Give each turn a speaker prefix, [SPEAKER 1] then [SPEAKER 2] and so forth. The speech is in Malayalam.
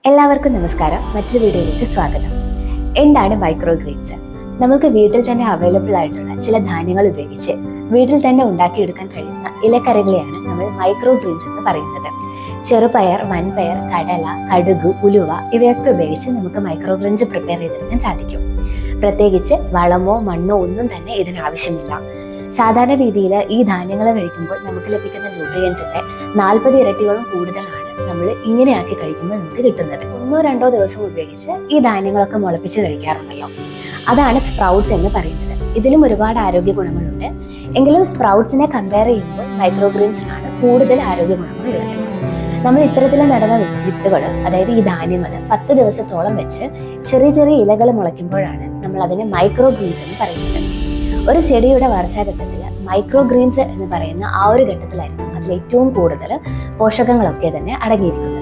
[SPEAKER 1] എല്ലാവർക്കും നമസ്കാരം. മറ്റൊരു വീഡിയോയിലേക്ക് സ്വാഗതം. എന്താണ് മൈക്രോ ഗ്രീൻസ്? നമുക്ക് വീട്ടിൽ തന്നെ അവൈലബിൾ ആയിട്ടുള്ള ചില ധാന്യങ്ങൾ ഉപയോഗിച്ച് വീട്ടിൽ തന്നെ ഉണ്ടാക്കിയെടുക്കാൻ കഴിയുന്ന ഇലക്കറികളെയാണ് നമ്മൾ മൈക്രോ ഗ്രീൻസ് എന്ന് പറയുന്നത്. ചെറുപയർ, വൻപയർ, കടല, കടുക്, ഉലുവ ഇവയൊക്കെ ഉപയോഗിച്ച് നമുക്ക് മൈക്രോ ഗ്രീൻസ് പ്രിപ്പയർ ചെയ്തെടുക്കാൻ സാധിക്കും. പ്രത്യേകിച്ച് വളമോ മണ്ണോ ഒന്നും തന്നെ ഇതിനാവശ്യമില്ല. സാധാരണ രീതിയിൽ ഈ ധാന്യങ്ങൾ കഴിക്കുമ്പോൾ നമുക്ക് ലഭിക്കുന്ന ന്യൂട്രിയൻസിന്റെ 40 ഇരട്ടിയോളം കൂടുതലാണ് നമ്മൾ ഇങ്ങനെയാക്കി കഴിക്കുമ്പോൾ നമുക്ക് കിട്ടുന്നത്. 1-2 ദിവസം ഉപയോഗിച്ച് ഈ ധാന്യങ്ങളൊക്കെ മുളപ്പിച്ച് കഴിക്കാറുണ്ടല്ലോ, അതാണ് സ്പ്രൗട്ട്സ് എന്ന് പറയുന്നത്. ഇതിലും ഒരുപാട് ആരോഗ്യ ഗുണങ്ങളുണ്ട്. എങ്കിലും സ്പ്രൗട്ട്സിനെ കമ്പയർ ചെയ്യുമ്പോൾ മൈക്രോ ഗ്രീൻസിനാണ് കൂടുതൽ ആരോഗ്യ ഗുണങ്ങളുള്ളത്. നമ്മൾ ഇത്തരത്തിൽ നടുന്ന വിത്തുകൾ, അതായത് ഈ ധാന്യങ്ങൾ 10 ദിവസത്തോളം വെച്ച് ചെറിയ ചെറിയ ഇലകൾ മുളയ്ക്കുമ്പോഴാണ് നമ്മൾ അതിനെ മൈക്രോ ഗ്രീൻസ് എന്ന് പറയുന്നത്. ഒരു ചെടിയുടെ വളർച്ചാഘട്ടത്തിൽ മൈക്രോ ഗ്രീൻസ് എന്ന് പറയുന്ന ആ ഒരു ഘട്ടത്തിലായിരിക്കും അതിൽ ഏറ്റവും കൂടുതൽ പോഷകങ്ങളൊക്കെ തന്നെ അടങ്ങിയിരിക്കുന്നത്.